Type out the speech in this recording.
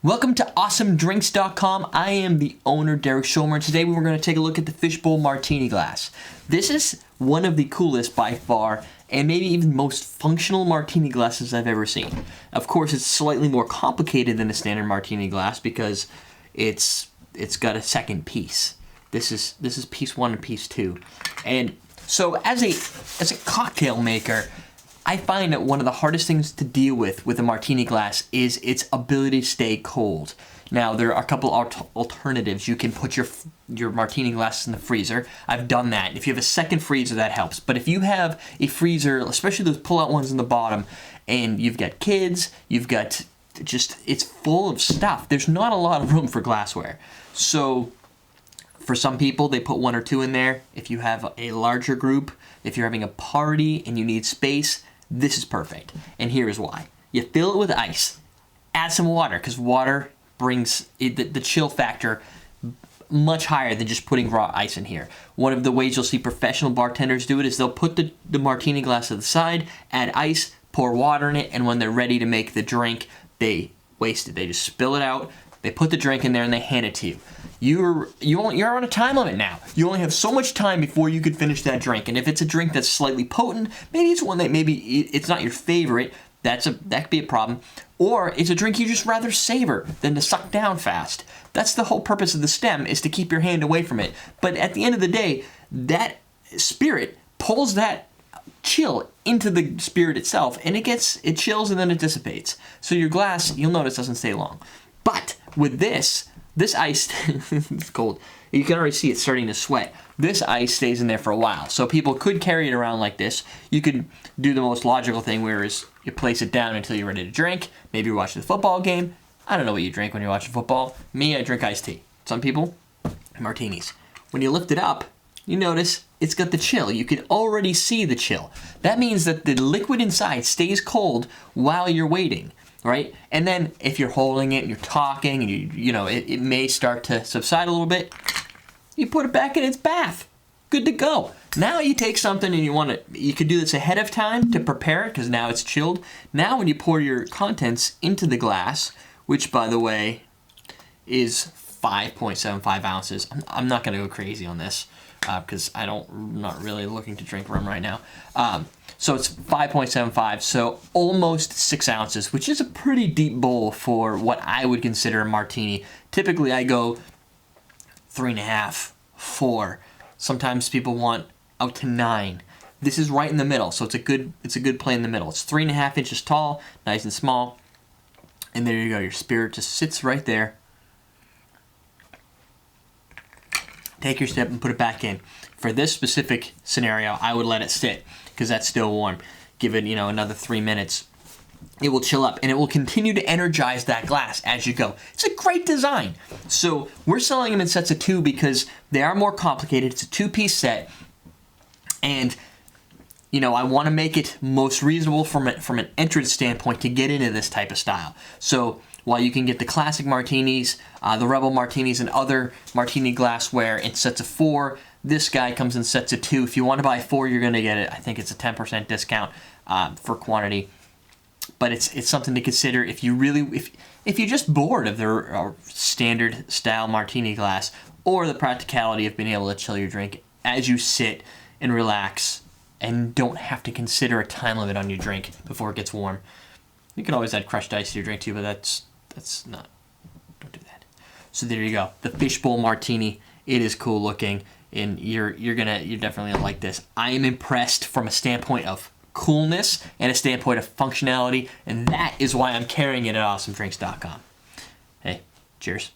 Welcome to AwesomeDrinks.com. I am the owner, Derek Schulmer, and today we're going to take a look at the Fishbowl Martini glass. This is one of the coolest by far, and maybe even most functional martini glasses I've ever seen. Of course, it's slightly more complicated than a standard martini glass because it's got a second piece. This is piece one and piece two. And so as a cocktail maker, I find that one of the hardest things to deal with a martini glass is its ability to stay cold. Now, there are a couple alternatives. You can put your martini glasses in the freezer. I've done that. If you have a second freezer, that helps. But if you have a freezer, especially those pull-out ones in the bottom, and you've got kids, you've got it's full of stuff. There's not a lot of room for glassware. So for some people, they put one or two in there. If you have a larger group, if you're having a party and you need space, this is perfect, and here is why. You fill it with ice, add some water, because water brings the chill factor much higher than just putting raw ice in here. One of the ways you'll see professional bartenders do it is they'll put the martini glass to the side, add ice, pour water in it, and when they're ready to make the drink, they waste it. They just spill it out, they put the drink in there, and they hand it to you. You're on a time limit now. You only have so much time before you could finish that drink. And if it's a drink that's slightly potent, maybe it's one that maybe it's not your favorite, that could be a problem. Or it's a drink you just rather savor than to suck down fast. That's the whole purpose of the stem, is to keep your hand away from it. But at the end of the day, that spirit pulls that chill into the spirit itself, and it chills and then it dissipates. So your glass, you'll notice, doesn't stay long. But with this ice, it's cold. You can already see it starting to sweat. This ice stays in there for a while. So people could carry it around like this. You could do the most logical thing, whereas you place it down until you're ready to drink. Maybe you're watching the football game. I don't know what you drink when you're watching football. Me, I drink iced tea. Some people, martinis. When you lift it up, you notice it's got the chill. You can already see the chill. That means that the liquid inside stays cold while you're waiting. Right? And then if you're holding it and you're talking and it may start to subside a little bit, you put it back in its bath. Good to go. Now you take something and you could do this ahead of time to prepare it because now it's chilled. Now when you pour your contents into the glass, which by the way is 5.75 ounces. I'm not going to go crazy on this because I'm not really looking to drink rum right now. So it's 5.75, so almost 6 ounces, which is a pretty deep bowl for what I would consider a martini. Typically, I go 3.5, 4. Sometimes people want out to 9. This is right in the middle, so it's a good play in the middle. It's 3.5 inches tall, nice and small, and there you go. Your spirit just sits right there. Take your sip and put it back in. For this specific scenario, I would let it sit because that's still warm. Give it, another 3 minutes. It will chill up and it will continue to energize that glass as you go. It's a great design. So we're selling them in sets of 2 because they are more complicated. It's a 2-piece set, and I want to make it most reasonable from an entrance standpoint to get into this type of style. So while you can get the classic martinis, the Rebel martinis, and other martini glassware in sets of 4, this guy comes in sets of 2. If you want to buy 4, you're going to get it. I think it's a 10% discount for quantity. But it's something to consider if you're just bored of the standard style martini glass, or the practicality of being able to chill your drink as you sit and relax and don't have to consider a time limit on your drink before it gets warm. You can always add crushed ice to your drink too, but that's not. Don't do that. So there you go. The Fishbowl Martini. It is cool looking, and you're definitely gonna like this. I am impressed from a standpoint of coolness and a standpoint of functionality, and that is why I'm carrying it at AwesomeDrinks.com. Hey, cheers.